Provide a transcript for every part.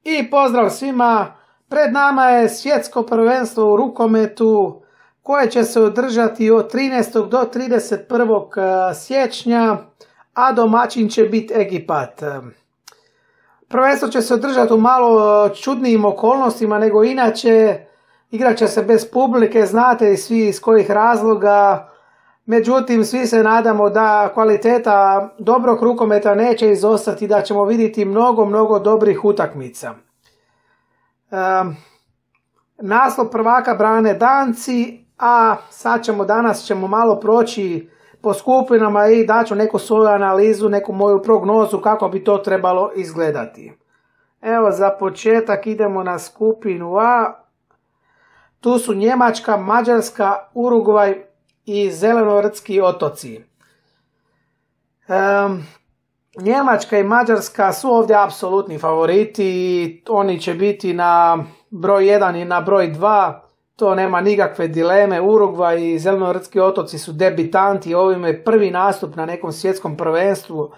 I pozdrav svima, pred nama je svjetsko prvenstvo u rukometu koje će se održati od 13. do 31. siječnja, a domaćin će biti Egipat. Prvenstvo će se održati u malo čudnijim okolnostima nego inače, igrat će se bez publike, znate i svi iz kojih razloga, međutim svi se nadamo da kvaliteta dobrog rukometa neće izostati, da ćemo vidjeti mnogo dobrih utakmica. Naslov prvaka brane Danci, a danas ćemo malo proći po skupinama i daću neku svoju analizu, neku moju prognozu kako bi to trebalo izgledati. Evo, za početak idemo na skupinu A. Tu su Njemačka, Mađarska, Urugvaj i Zelenovrtski otoci. Njemačka i Mađarska su ovdje apsolutni favoriti, oni će biti na broj 1 i na broj 2, to nema nikakve dileme. Urugvaj i Zelenovrtski otoci su debitanti, ovime je prvi nastup na nekom svjetskom prvenstvu,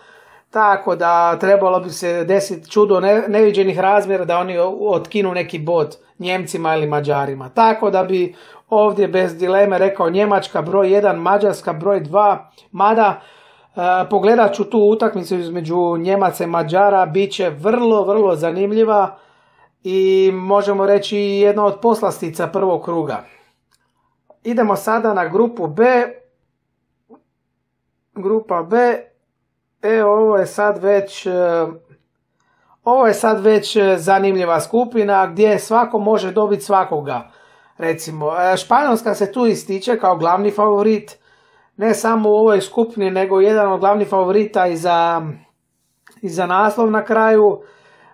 tako da trebalo bi se desiti čudo neviđenih razmjera da oni otkinu neki bod Njemcima ili Mađarima. Tako da bi ovdje bez dileme rekao Njemačka broj 1, Mađarska broj 2, mada pogledat ću tu utakmicu između Njemaca i Mađara, bit će vrlo zanimljiva i možemo reći jedna od poslastica prvog kruga. Idemo sada na grupu B. Grupa B. Ovo je sad već zanimljiva skupina gdje svako može dobiti svakoga. Recimo, Španjolska se tu ističe kao glavni favorit, ne samo u ovoj skupini, nego jedan od glavnih favorita i za naslov na kraju.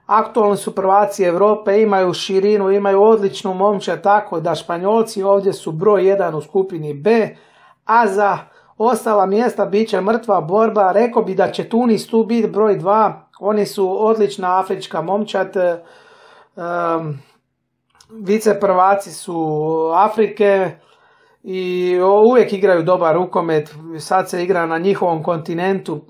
Aktualni su prvaci Europe, imaju širinu, imaju odličnu momčad, tako da Španjolci ovdje su broj 1 u skupini B, a za ostala mjesta bit će mrtva borba. Rekao bi da će Tunis tu biti broj 2, oni su odlična afrička momčad, vice prvaci su Afrike i uvijek igraju dobar rukomet, sad se igra na njihovom kontinentu,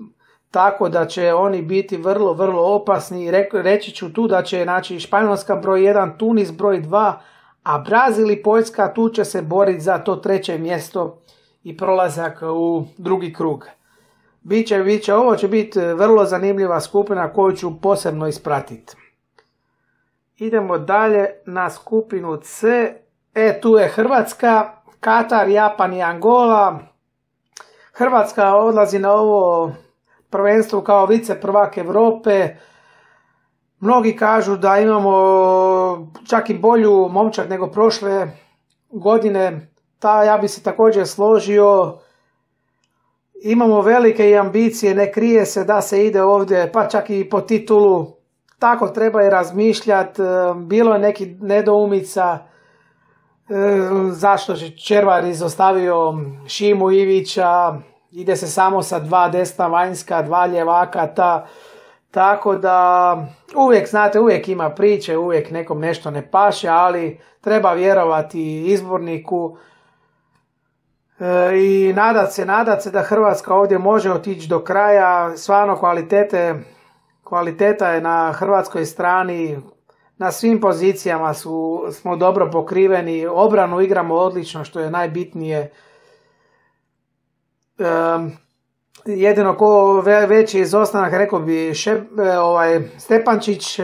tako da će oni biti vrlo opasni. Reći ću tu da će Španjolska broj 1, Tunis broj 2, a Brazil i Poljska tu će se boriti za to treće mjesto i prolazak u drugi krug. Ovo će biti vrlo zanimljiva skupina koju ću posebno ispratiti. Idemo dalje na skupinu C. Tu je Hrvatska, Katar, Japan i Angola. Hrvatska odlazi na ovo prvenstvo kao vice prvak Europe. Mnogi kažu da imamo čak i bolju momčad nego prošle godine. Ja bi se također složio. Imamo velike i ambicije, ne krije se da se ide ovdje pa čak i po titulu. Tako treba i razmišljati. Bilo je nekih nedoumica zašto je Červar izostavio Šimu Ivića, ide se samo sa 2 desna vanjska, 2 ljevaka, tako da uvijek ima priče, uvijek nekom nešto ne paše, ali treba vjerovati izborniku i nadat se da Hrvatska ovdje može otići do kraja. Stvarno kvaliteta je na hrvatskoj strani, na svim pozicijama smo dobro pokriveni, obranu igramo odlično što je najbitnije. Jedino ko veći izostanak rekao bi Stepančić,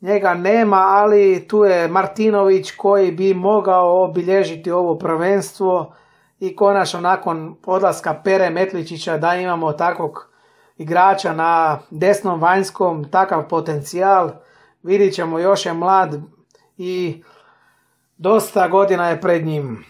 njega nema, ali tu je Martinović koji bi mogao obilježiti ovo prvenstvo i konačno nakon odlaska Pere Metličića da imamo takvog igrača na desnom vanjskom, takav potencijal. Vidit ćemo, još je mlad i dosta godina je pred njim.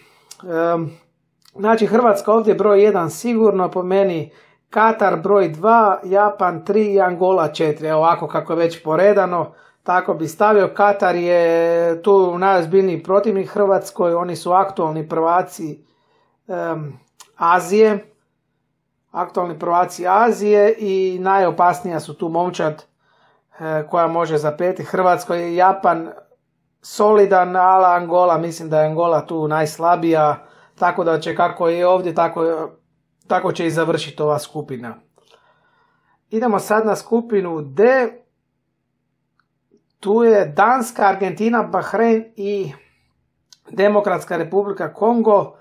Hrvatska ovdje broj 1 sigurno po meni, Katar broj 2, Japan 3 i Angola 4. Ovako kako je već poredano, tako bi stavio. Katar je tu najozbiljniji protivnik Hrvatskoj, oni su aktualni prvaci Azije i najopasnija su tu momčad koja može zapeti. Hrvatskoj je Japan solidan, ali Angola, mislim da je Angola tu najslabija, tako da će kako je ovdje, tako će i završiti ova skupina. Idemo sad na skupinu D. Tu je Danska, Argentina, Bahrein i Demokratska republika Kongo.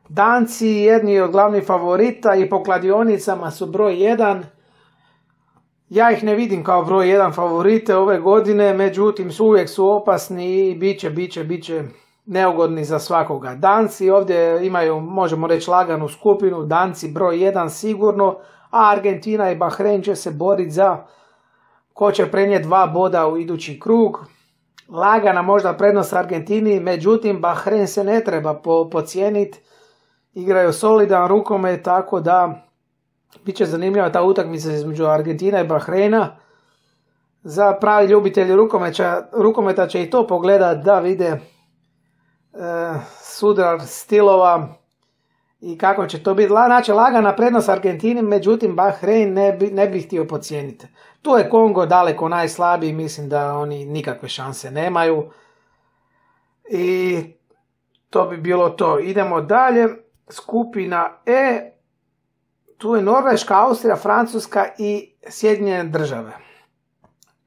Danci, jedni od glavnih favorita i po kladionicama su broj 1. Ja ih ne vidim kao broj 1 favorite ove godine, međutim uvijek su opasni i bit će neugodni za svakoga. Danci ovdje imaju, možemo reći, laganu skupinu. Danci broj 1 sigurno, a Argentina i Bahrein će se boriti za ko će prenijeti 2 boda u idući krug. Lagana možda prednost Argentini, međutim Bahrein se ne treba podcijeniti. Igraju solidan rukomet, tako da bit će zanimljiva ta utakmica između Argentina i Bahreina. Za pravi ljubitelji rukometa će i to pogledati da vide sudar stilova i kako će to biti. Znači lagana prednost Argentini, međutim Bahrein ne bi htio podcijeniti. Tu je Kongo daleko najslabiji, mislim da oni nikakve šanse nemaju. I to bi bilo to. Idemo dalje. Skupina E. Tu je Norveška, Austrija, Francuska i Sjedinjene Države.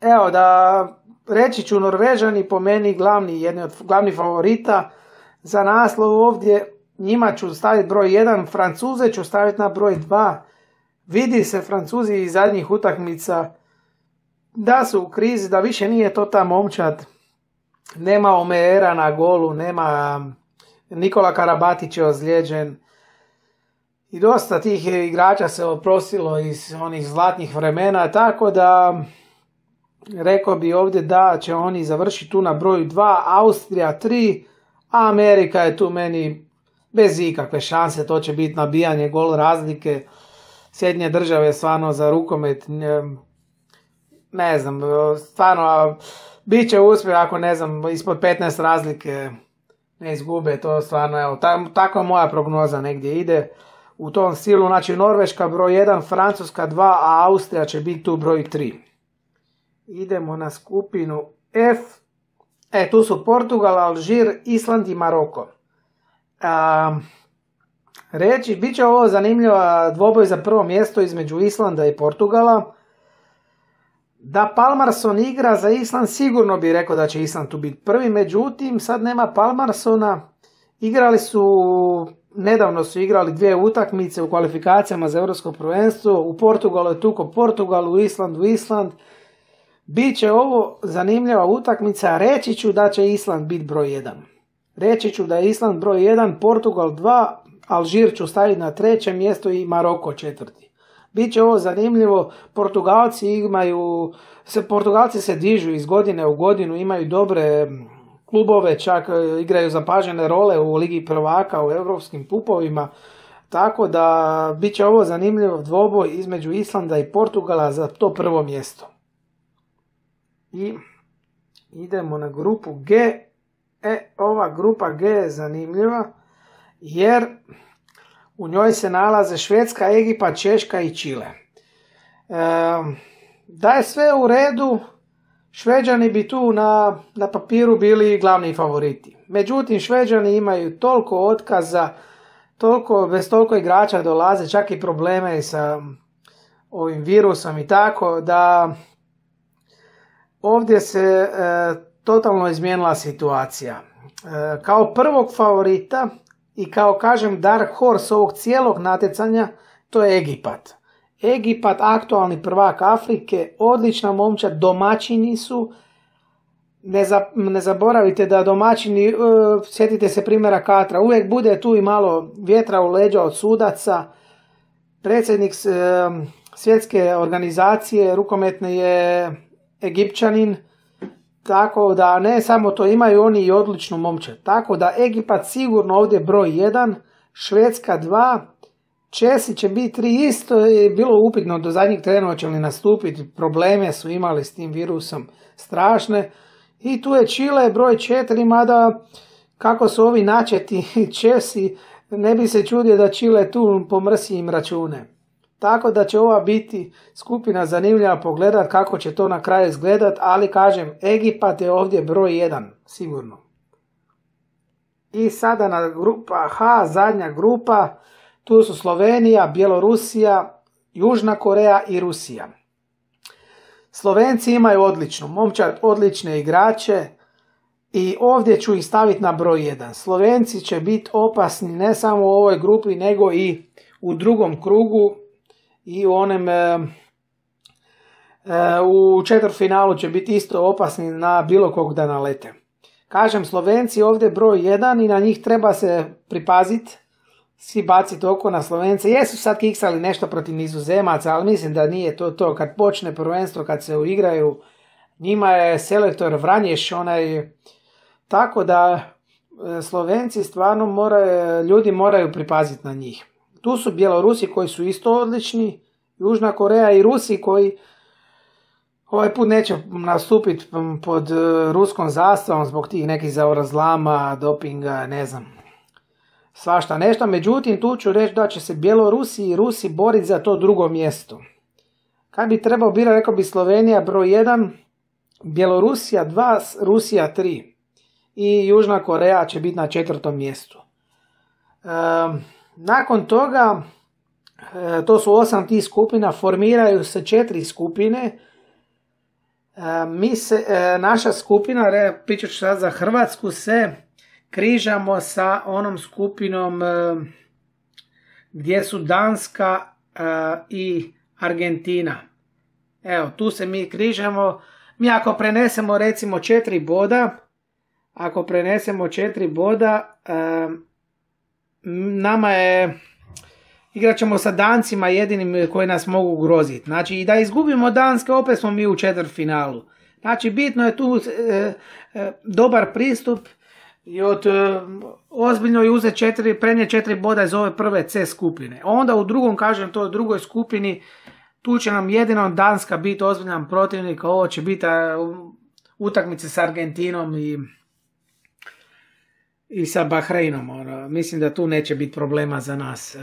Evo da reći ću, Norvežani po meni jedni od glavnih favorita za naslov ovdje. Njima ću staviti broj 1, Francuze ću staviti na broj 2. Vidi se Francuzi iz zadnjih utakmica da su u krizi, da više nije to ta momčad. Nema Omeera na golu, nema Nikola Karabatić je ozlijeđen. I dosta tih igrača se oprostilo iz onih zlatnih vremena, tako da rekao bi ovdje da će oni završiti tu na broju 2, Austrija 3, a Amerika je tu meni bez ikakve šanse, to će biti nabijanje gol razlike. Sjedinjene Države stvarno za rukomet, ne znam, stvarno bit će uspjeh ako ne znam, ispod 15 razlike ne izgube, to stvarno, evo, tako moja prognoza negdje ide u tom stilu. Znači Norveška broj 1, Francuska 2, a Austrija će biti tu broj 3. Idemo na skupinu F. Tu su Portugal, Alžir, Island i Maroko. Bit će ovo zanimljiva dvoboj za prvo mjesto između Islanda i Portugala. Da Palmarsson igra za Island, sigurno bi rekao da će Island tu biti prvi, međutim sad nema Palmarssona. Nedavno su igrali 2 utakmice u kvalifikacijama za Europsko prvenstvo. U Portugalu je tuko Portugal, u Island. Biće ovo zanimljiva utakmica. Reći ću da će Island biti broj 1. Reći ću da je Island broj 1, Portugal 2, Alžir ću staviti na 3. mjesto i Maroko 4. Biće ovo zanimljivo. Portugalci se dižu iz godine u godinu, imaju dobre klubove, čak igraju zapažene role u Ligi prvaka, u europskim pupovima, tako da bit će ovo zanimljiv dvoboj između Islanda i Portugala za to prvo mjesto. I idemo na grupu G. Ova grupa G je zanimljiva jer u njoj se nalaze Švedska, Egipat, Češka i Čile. Da je sve u redu, Šveđani bi tu na papiru bili glavni favoriti. Međutim, Šveđani imaju toliko otkaza, bez toliko igrača dolaze, čak i probleme sa ovim virusom i tako, da ovdje se totalno izmijenila situacija. Kao prvog favorita i kao kažem dark horse ovog cijelog natjecanja, to je Egipat. Egipat, aktualni prvak Afrike, odlična momčad, domaćini su. Ne zaboravite da domaćini, sjetite se primjera Katra, uvijek bude tu i malo vjetra u leđa od sudaca. Predsjednik svjetske organizacije rukometne je Egipćanin, tako da ne samo to, imaju oni i odličnu momčad. Tako da Egipat sigurno ovdje broj 1, Švedska 2, Česi će biti 3, isto je bilo upitno do zadnjih trena će li nastupiti, probleme su imali s tim virusom strašne. I tu je Čile broj 4, mada kako su ovi načeti Česi, ne bi se čudio da Čile tu pomrsi im račune. Tako da će ova biti skupina zanimljiva pogledat kako će to na kraju izgledat, ali kažem, Egipat je ovdje broj 1, sigurno. I sada na grupa H, zadnja grupa, tu su Slovenija, Bjelorusija, Južna Koreja i Rusija. Slovenci imaju odličnu momčad, odlične igrače i ovdje ću ih staviti na broj 1. Slovenci će biti opasni ne samo u ovoj grupi nego i u drugom krugu i u onem u četvrtfinalu će biti isto opasni na bilo kog da nalete. Kažem, Slovenci ovdje broj 1 i na njih treba se pripaziti, svi baciti oko na Slovence. Jesu sad kiksali nešto protiv Nizozemaca, ali mislim da nije to. Kad počne prvenstvo, kad se uigraju, njima je selektor Vranješ, tako da Slovenci stvarno ljudi moraju pripaziti na njih. Tu su Bjelorusi koji su isto odlični, Južna Koreja i Rusi koji ovaj put neće nastupiti pod ruskom zastavom zbog tih nekih zavrzlama, dopinga, ne znam, svašta nešto. Međutim, tu ću reći da će se Bjelorusi i Rusi boriti za to drugo mjesto. Kad bi trebao birati, rekao bi Slovenija broj 1, Bjelorusija 2, Rusija 3 i Južna Koreja će biti na 4. mjestu. Nakon toga, to su 8 tih skupina, formiraju se 4 skupine. Naša skupina, pričat ću sad za Hrvatsku, se križamo sa onom skupinom gdje su Danska i Argentina. Evo, tu se mi križamo. Mi ako prenesemo recimo 4 boda, nama je, igrat ćemo sa Dancima jedinim koji nas mogu ugroziti. Znači, i da izgubimo Danske, opet smo mi u četvrtfinalu. Znači, bitno je tu dobar pristup i ozbiljno je uzeti prenijeti 4 boda iz ove prve C skupine. Onda u drugom, kažem to, u drugoj skupini, tu će nam jedino Danska biti ozbiljan protivnik, ovo će biti utakmice s Argentinom i sa Bahreinom. Mislim da tu neće biti problema za nas.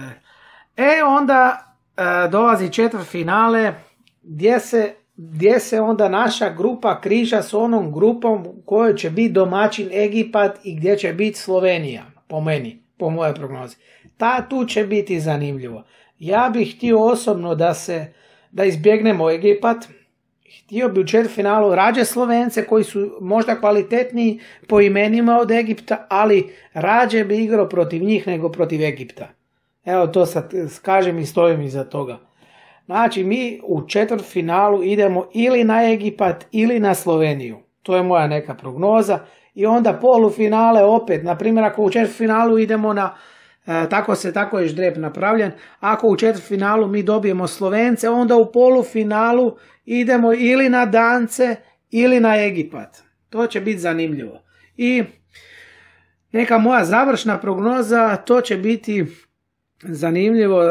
Onda dolazi četvrtfinale gdje se onda naša grupa križa s onom grupom u kojoj će biti domaćin Egipat i gdje će biti Slovenija, po mojoj prognozi. Tu će biti zanimljivo. Ja bih htio osobno da izbjegnemo Egipat. Htio bi u četvrtfinalu rađe Slovence koji su možda kvalitetniji po imenima od Egipta, ali rađe bi igrao protiv njih nego protiv Egipta. Evo, to sad kažem i stojim iza toga. Znači, mi u četvrtfinalu idemo ili na Egipat ili na Sloveniju. To je moja neka prognoza. I onda polufinale opet, na primjer, ako u četvrtfinalu idemo na, tako je ždrijeb napravljen, ako u četvrtfinalu mi dobijemo Slovence, onda u polufinalu idemo ili na Dance ili na Egipat. To će biti zanimljivo. I neka moja završna prognoza, to će biti zanimljivo.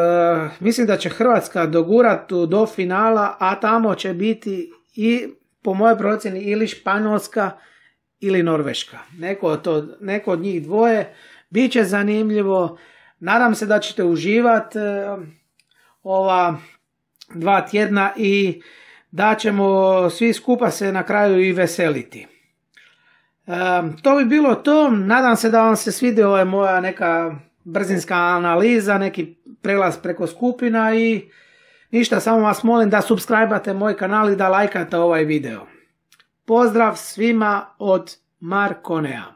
Mislim da će Hrvatska dogurati do finala, a tamo će biti i po mojoj procjeni ili Španjolska ili Norveška. Neko od njih dvoje. Biće zanimljivo. Nadam se da ćete uživati ova 2 tjedna i da ćemo svi skupa se na kraju i veseliti. To bi bilo to. Nadam se da vam se svidio ova moja neka brzinska analiza, neki prelaz preko skupina i ništa, samo vas molim da subscribe-ate moj kanal i da lajkate ovaj video. Pozdrav svima od Markonea.